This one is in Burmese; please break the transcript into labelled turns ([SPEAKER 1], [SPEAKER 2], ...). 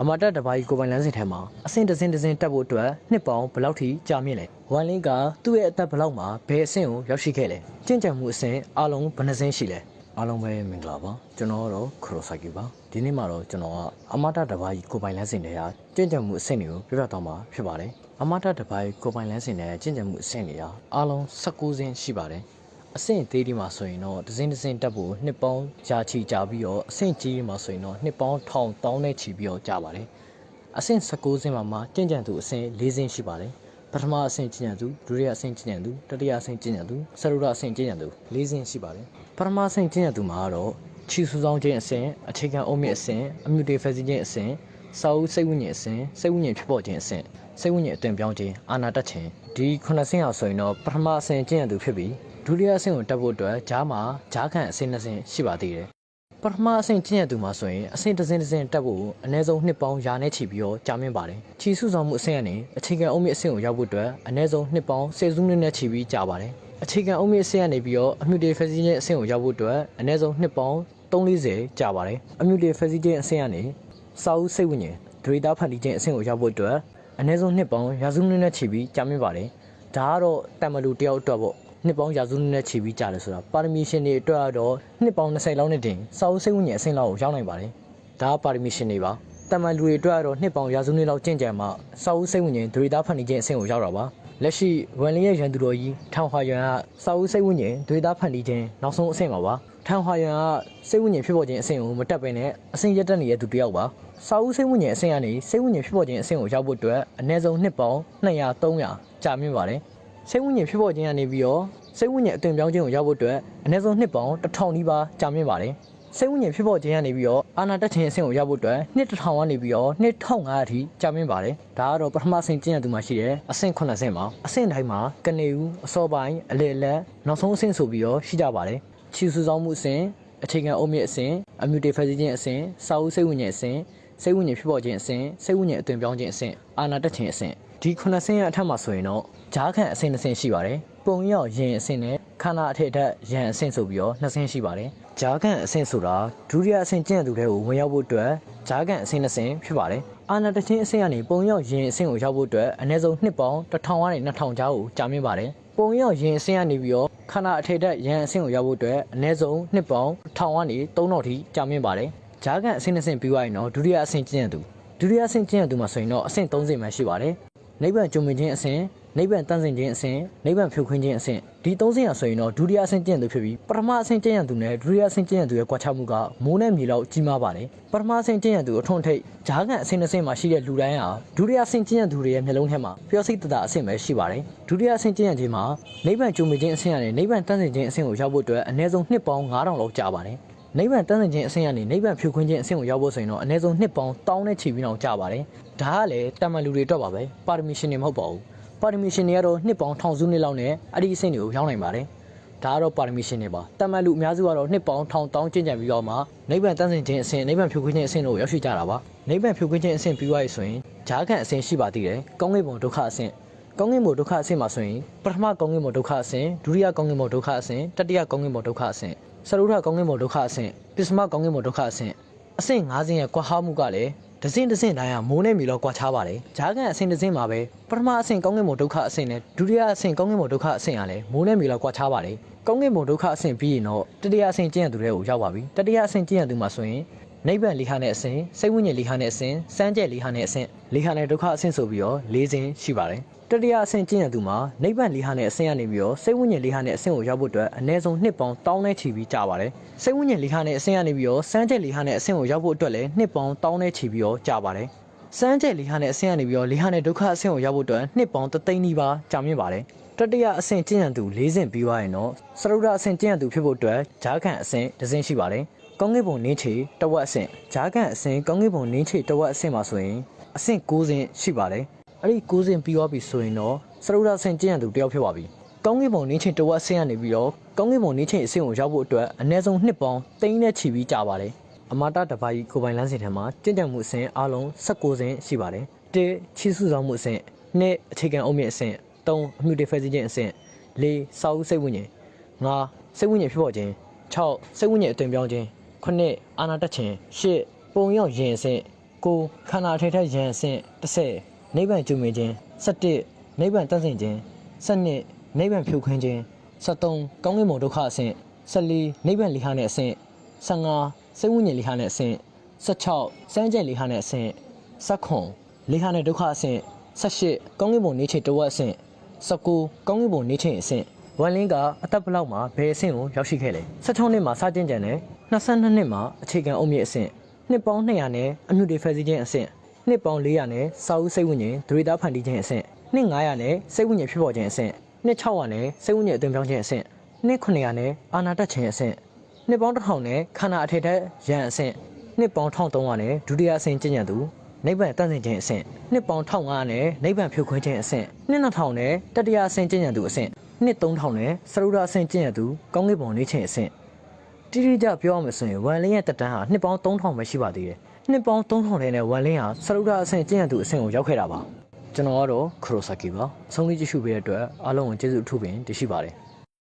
[SPEAKER 1] အမတတဘာကြီးကိုပိုင်လန်းစင်ထဲမှာအဆင့်တစ်တက်ဖို့အတွက်နှစ်ပေါင်းဘယ်လောက်ထိကြာမြင့်လဲဝမ်လင်းကသူ့ရဲ့အသက်ဘယ်လောက်မှာဘယ်အဆင့်ကိုရောက်ရှိခဲ့လဲကြင်ကြံမှုအဆင့်အလုံးဘယ်နှဆင့်ရှိလဲအားလုံးပဲမင်္ဂလာပါကျွန်တော်တော့ခရိုဆိုင်ကီပါဒီနေ့မှာတော့ကျွန်တော်ကအမတတဘာကြီးကိုပိုင်လန်းစင်ထဲကကြင်ကြံမှုအဆင့်တွေကိုပြပြသွားမှာဖြစ်ပါတယ်အမတတဘာကြီးကိုပိုင်လန်းစင်ထဲကကြင်ကြံမှုအဆင့်တွေကအားလုံး19ဆင့်ရှိပါတယ်အဆင့်သေးဒီမှာဆိုရင်တော့တစ်စင်းတက်ဖို့နှစ်ပေါင်းကြာချီကြာပြီးတော့အဆင့်ကြီးဒီမှာဆိုရင်တော့နှစ်ပေါင်းထောင်တောင်းနဲ့ချီပြီးတော့ကြာပါတယ်အဆင့်19ဆင့်မှာကြင်ကြံသူအဆင့်4ဆင့်ရှိပါတယ်ပထမအဆင့်ကြင်ကြံသူဒုတိယအဆင့်ကြင်ကြံသူတတိယအဆင့်ကြင်ကြံသူစတုတ္ထအဆင့်ကြင်ကြံသူ4ဆင့်ရှိပါတယ်ပထမအဆင့်ကြင်ကြံသူမှာတော့ချီဆူဆောင်ခြင်းအဆင့်အခြေခံအုံမြင့်အဆင့်အမြူတေဖက်စီခြင်းအဆင့်စာအုပ်စိတ်ဝိညာဉ်အဆင့်စိတ်ဝိညာဉ်ဖြစ်ပေါ်ခြင်းအဆင့်စိတ်ဝိညာဉ်အသွင်ပြောင်းခြင်းအာနာတက်ခြင်းဒီ9ဆင့်အောင်ဆိုရင်တော့ပထမအဆင့်ကြင်ကြံသူဖြစ်ပြီးဒုတိယအဆင့်ကိုတက်ဖို့အတွက်ဂျားမှာဂျားခန့်အဆင့်2ဆင့်ရှိပါသေးတယ်ပထမအဆင့်ကျင့်ရသူမှာဆိုရင်အဆင့်တစ်ဆင့်တက်ဖို့အနည်းဆုံးနှစ်ပေါင်းရာနဲ့ချီပြီးတော့ကြာမြင့်ပါတယ်။ချီစုဆောင်မှုအဆင့်ကနေအခြေခံအုံမြင့်အဆင့်ကိုရောက်ဖို့အတွက်အနည်းဆုံးနှစ်ပေါင်း10စုနှစ်နဲ့ချီပြီးကြာပါတယ်။အခြေခံအုံမြင့်အဆင့်ကနေပြီးတော့အမြူတေဖက်စီခြင်းအဆင့်ကိုရောက်ဖို့အတွက်အနည်းဆုံးနှစ်ပေါင်း340ကြာပါတယ်။အမြူတေဖက်စီခြင်းအဆင့်ကနေစာအုပ်စိတ်ဝိညာဉ်ဒရေတာဖန်တီးခြင်းအဆင့်ကိုရောက်ဖို့အတွက်အနည်းဆုံးနှစ်ပေါင်းရာစုနှစ်နဲ့ချီပြီးကြာမြင့်ပါတယ်။ဒါကတော့တမလူတယောက်အတွက်ပေါ့နှစ်ပေါင်းရာစုနှစ်ချီပြီးကြာတယ်ဆိုတာပါရမီရှင်တွေအတွက်တော့နှစ်ပေါင်း20လောက်နဲ့တင်စာအုပ်စိတ်ဝိညာဉ်အဆင့်လောက်ကိုရောက်နိုင်ပါတယ်။ဒါကပါရမီရှင်တွေပါ။တမန်လူတွေအတွက်တော့နှစ်ပေါင်းရာစုနှစ်လောက်ကျင့်ကြံမှစာအုပ်စိတ်ဝိညာဉ်ဒရေတာဖန်တီးခြင်းအဆင့်ကိုရောက်တာပါ။လက်ရှိဝန်လင်းရဲ့ရန်သူတော်ကြီးထန်ဟွာယွမ်ကစာအုပ်စိတ်ဝိညာဉ်ဒရေတာဖန်တီးခြင်းနောက်ဆုံးအဆင့်ပါပါ။ထန်ဟွာယွမ်ကစိတ်ဝိညာဉ်ဖြစ်ပေါ်ခြင်းအဆင့်ကိုမတက်ဘဲနဲ့အဆင့်ရက်တက်နေတဲ့သူတစ်ယောက်ပါ။စာအုပ်စိတ်ဝိညာဉ်အဆင့်ကနေစိတ်ဝိညာဉ်ဖြစ်ပေါ်ခြင်းအဆင့်ကိုရောက်ဖို့အတွက်အနည်းဆုံးနှစ်ပေါင်း200 300ကြာမြင့်ပါတယ်။စိတ်ဝိညာဉ်ဖြစ်ပေါ်ခြင်းကနေပြီးတော့စိတ်ဝိညာဉ်အသွင်ပြောင်းခြင်းကိုရောက်ဖို့အတွက်အနည်းဆုံးနှစ်ပေါင်း1000နီးပါးကြာမြင့်ပါတယ်။စိတ်ဝိညာဉ်ဖြစ်ပေါ်ခြင်းကနေပြီးတော့အာနာတက်ခြင်းအဆင့်ကိုရောက်ဖို့အတွက်နှစ်1000ကနေပြီးတော့နှစ်1500အထိကြာမြင့်ပါတယ်။ဒါကတော့ပထမဆင့်ကျင့်ရသူမှာရှိတဲ့အဆင့်9ဆင့်ပါ။အဆင့်တိုင်းမှာကနေဦးအစောပိုင်းအလယ်လက်နောက်ဆုံးအဆင့်ဆိုပြီးတော့ရှိကြပါတယ်။ချီဆူဆောင်မှုအဆင့်အခြေခံအုံမြင့်အဆင့်အမြူတေဖက်စီခြင်းအဆင့်စာအုပ်စိတ်ဝိညာဉ်အဆင့်စိတ်ဝိညာဉ်ဖြစ်ပေါ်ခြင်းအဆင့်စိတ်ဝိညာဉ်အသွင်ပြောင်းခြင်းအဆင့်အာနာတက်ခြင်းအဆင့်ဒီ9ဆင့်ရဲ့အထက်မှာဆိုရင်တော့ဂျားခန့်အဆင့်2ဆင့်ရှိပါတယ်။ပုံရောက်ရင်အဆင့်နဲ့ခန္ဓာအထက်ထက်ရန်အဆင့်ဆိုပြီးတော့2ဆင့်ရှိပါတယ်။ဂျားခန့်အဆင့်ဆိုတာဒုတိယအဆင့်ကျင့်သူတွေကိုဝင်ရောက်ဖို့အတွက်ဂျားခန့်အဆင့်2ဆင့်ဖြစ်ပါတယ်။အာနာတချင်းအဆင့်ကနေပုံရောက်ရင်အဆင့်ကိုရောက်ဖို့အတွက်အနည်းဆုံးနှစ်ပေါင်း1000ကနေ2000ကြားကိုကြာမြင့်ပါတယ်။ပုံရောက်ရင်အဆင့်ကနေပြီးတော့ခန္ဓာအထက်ထက်ရန်အဆင့်ကိုရောက်ဖို့အတွက်အနည်းဆုံးနှစ်ပေါင်း1000ကနေ3000ထိကြာမြင့်ပါတယ်။ဂျားခန့်အဆင့်2ဆင့်ပြီးသွားရင်တော့ဒုတိယအဆင့်ကျင့်သူဒုတိယအဆင့်ကျင့်သူမှာဆိုရင်တော့အဆင့်3ဆင့်မှရှိပါတယ်။နိဗ္ဗာန်ကြုံမြင်ခြင်းအဆင့်နိဗ္ဗာန်တန်ဆင်ခြင်းအဆင့်နိဗ္ဗာန်ဖြိုခွင်းခြင်းအဆင့်ဒီ3ဆင့်ရဆိုရင်တော့ဒုတိယအဆင့်ကျင့်သူဖြစ်ပြီးပထမအဆင့်ကျင့်ရသူနဲ့ဒုတိယအဆင့်ကျင့်ရသူရဲ့ကွာခြားမှုကမိုးနဲ့မြေလောက်ကြီးမားပါတယ်ပထမအဆင့်ကျင့်ရသူအထွန်းထိပ်ဂျားကန်အဆင့်2ဆင့်မှာရှိတဲ့လူတိုင်းဟာဒုတိယအဆင့်ကျင့်ရသူတွေရဲ့မျက်လုံးထဲမှာပျော်စိတ်တသာအဆင့်ပဲရှိပါတယ်ဒုတိယအဆင့်ကျင့်ရခြင်းမှာနိဗ္ဗာန်ကြုံမြင်ခြင်းအဆင့်ကနေနိဗ္ဗာန်တန်ဆင်ခြင်းအဆင့်ကိုရောက်ဖို့အတွက်အနည်းဆုံးနှစ်ပေါင်း9000လောက်ကြာပါတယ်နိဗ္ဗာန်တန်ဆင်ခြင်းအဆင့်ကနေနိဗ္ဗာန်ဖြိုခွင်းခြင်းအဆင့်ကိုရောက်ဖို့ဆိုရင်တော့အနည်းဆုံးနှစ်ပေါင်း1000နဲ့ချီပြီးတော့ကြာပါတယ်ဒါကလည်းတမန်လူတွေအတွက်ပါပဲပါရမီရှင်တွေမဟုတ်ပါဘူးပါရမီရှင်တွေကတော့နှစ်ပေါင်း1000စုနှစ်လောက်နဲ့အဲ့ဒီအဆင့်တွေကိုရောက်နိုင်ပါတယ်ဒါကတော့ပါရမီရှင်တွေပါတမန်လူအများစုကတော့နှစ်ပေါင်း1000ကျင့်ကြံပြီးတော့မှနိဗ္ဗာန်တန်ဆင်ခြင်းအဆင့်နိဗ္ဗာန်ဖြိုခွင်းခြင်းအဆင့်တို့ရောက်ရှိကြတာပါနိဗ္ဗာန်ဖြိုခွင်းခြင်းအဆင့်ပြီးသွားပြီဆိုရင်ဂျားကန်အဆင့်ရှိပါသေးတယ်ကောင်းကင်ဘုံဒုက္ခအဆင့်ကောင်းကင်ဘုံဒုက္ခအဆင့်မှာဆိုရင်ပထမကောင်းကင်ဘုံဒုက္ခအဆင့်ဒုတိယကောင်းကင်ဘုံဒုက္ခအဆင့်တတိယကောင်းကင်ဘုံဒုက္ခအဆင့်စတုတ္ထကောင်းကင်ဘုံဒုက္ခအဆင့်ပစ္စမကောင်းကင်ဘုံဒုက္ခအဆင့်အဆင့်5ဆင့်ရဲ့ကွာဟမှုကလည်းတစင်းတိုင်းကမိုးနဲ့မြေလောက်ကွာခြားပါတယ်ဂျားကန်အဆင့်တစ်စင်းမှာပဲပထမအဆင့်ကောင်းကင်ဘုံဒုက္ခအဆင့်နဲ့ဒုတိယအဆင့်ကောင်းကင်ဘုံဒုက္ခအဆင့်ကလည်းမိုးနဲ့မြေလောက်ကွာခြားပါတယ်ကောင်းကင်ဘုံဒုက္ခအဆင့်ပြီးရင်တော့တတိယအဆင့်ကျင့်ရသူတွေကိုရောက်ပါပြီတတိယအဆင့်ကျင့်ရသူမှာဆိုရင်နိဗ္ဗာန်လိဟာနဲ့အဆင့်စိတ်ဝိညာဉ်လိဟာနဲ့အဆင့်စမ်းကြဲလိဟာနဲ့အဆင့်လိဟာနဲ့ဒုက္ခအဆင့်ဆိုပြီးတော့၄ဆင့်ရှိပါတယ်တတိယအဆင့်ကျင့်ရသူမှာနိဗ္ဗာန်လိဟာနဲ့အဆင့်ကနေပြီးတော့စိတ်ဝိညာဉ်လိဟာနဲ့အဆင့်ကိုရောက်ဖို့အတွက်အနည်းဆုံးနှစ်ပေါင်း1000နဲ့ချီပြီးကြာပါတယ်စိတ်ဝိညာဉ်လိဟာနဲ့အဆင့်ကနေပြီးတော့စမ်းကြဲလိဟာနဲ့အဆင့်ကိုရောက်ဖို့အတွက်လည်းနှစ်ပေါင်း1000နဲ့ချီပြီးတော့ကြာပါတယ်စမ်းကြဲလိဟာနဲ့အဆင့်ကနေပြီးတော့လိဟာနဲ့ဒုက္ခအဆင့်ကိုရောက်ဖို့အတွက်နှစ်ပေါင်း3သိန်းနီးပါးကြာမြင့်ပါတယ်တတိယအဆင့်ကျင့်ရသူ၄ဆင့်ပြီးသွားရင်တော့စရုဒ္ဓအဆင့်ကျင့်ရသူဖြစ်ဖို့အတွက်ဂျားကန်အဆင့်တစ်ဆင့်ရှိပါတယ်ကောင်းကင်ဘုံနင်းချေတဝက်အဆင့်ဂျားကန်အဆင့်ကောင်းကင်ဘုံနင်းချေတဝက်အဆင့်မှာဆိုရင်အဆင့်9ဆင့်ရှိပါတယ်အဲ့ဒီ9ဆင့်ပြီးသွားပြီဆိုရင်တော့စရုဒ္ဓအဆင့်ကျင့်ရသူတယောက်ဖြစ်ပါပြီကောင်းကင်ဘုံနင်းချေတဝက်အဆင့်ကနေပြီးတော့ကောင်းကင်ဘုံနင်းချေအဆင့်ကိုရောက်ဖို့အတွက်အနည်းဆုံးနှစ်ပေါင်း3နဲ့ချီပြီးကြာပါတယ်အမတာတဘာကြီးကိုပိုင်လန်းစင်ထဲမှာကျင့်ကြံမှုအဆင့်အလုံး19ဆင့်ရှိပါတယ်1ချီစုဆောင်မှုအဆင့်2အခြေခံအုံမြင့်အဆင့်3အမြူတေဖက်စီခြင်းအဆင့်4စာအုပ်စိတ်ဝိညာဉ်5စိတ်ဝိညာဉ်ဖြစ်ပေါ်ခြင်း6စိတ်ဝိညာဉ်အသွင်ပြောင်းခြင်း9အာနာတက်ခြင်း10ပုံရောက်ရင်အဆင့် ကိုခန္ဓာထဲထက်ရန်အဆင့်30နိဗ္ဗာန်ကျူမြင်ခြင်း17နိဗ္ဗာန်တတ်ဆင်ခြင်း12နိဗ္ဗာန်ဖြိုခွင်းခြင်း73ကောင်းကင်ဘုံဒုက္ခအဆင့်14နိဗ္ဗာန်လိဟာနဲ့အဆင့်15စိတ်ဝိညာဉ်လိဟာနဲ့အဆင့်16စမ်းကြဲလိဟာနဲ့အဆင့်19လိဟာနဲ့ဒုက္ခအဆင့်18ကောင်းကင်ဘုံနေချိတ်တဝက်အဆင့်19ကောင်းကင်ဘုံနေချိတ်အဆင့်ဝမ်လင်းကအသက်ဘလောက်မှာဘယ်အဆင့်ကိုရောက်ရှိခဲ့လဲ16နှစ်မှာစတင်ကြံတယ်22နှစ်မှာအခြေခံအုတ်မြစ်အဆင့်နှစ်ပေါင်း200နဲ့အမှုတွေဖယ်စီးခြင်းအဆင့်နှစ်ပေါင်း400နဲ့စာအုပ်စိတ်ဝိညာဉ်ဒရိတာဖန်တီးခြင်းအဆင့်နှစ်900နဲ့စိတ်ဝိညာဉ်ဖြစ်ပေါ်ခြင်းအဆင့်နှစ်600နဲ့စိတ်ဝိညာဉ်အသွင်ပြောင်းခြင်းအဆင့်နှစ်900နဲ့အာနာတက်ခြင်းအဆင့်နှစ်ပေါင်း1000နဲ့ခန္ဓာအထက်ထက်ရန်အဆင့်နှစ်ပေါင်း1300နဲ့ဒုတိယအဆင့်ကျင့်ကြံသူနိဗ္ဗာန်တန်ဆင်ခြင်းအဆင့်နှစ်ပေါင်း1500နဲ့နိဗ္ဗာန်ဖြိုခွင်းခြင်းအဆင့်နှစ်2000နဲ့တတိယအဆင့်ကျင့်ကြံသူအဆင့်နှစ်3000နဲ့စရုဒအဆင့်ကျင့်ကြံသူကောင်းကင်ဘုံနေခြင်းအဆင့်တိတိကျပြောရမယ်ဆိုရင်ဝမ်လင်းရဲ့တက်တန်းဟာနှစ်ပေါင်း3000ပဲရှိပါသေးတယ်နှစ်ပေါင်း3000နဲ့ဝမ်လင်းဟာစရုဒအဆင့်ကျင့်ကြံသူအဆင့်ကိုရောက်ခဲ့တာပါကျွန်တော်ကတော့ခရိုဆာကီပါအဆုံးလေးကြည့်ရှုပေးတဲ့အတွက်အားလုံးကိုကျေးဇူးအထူးပင်တင်ရှိပါတယ်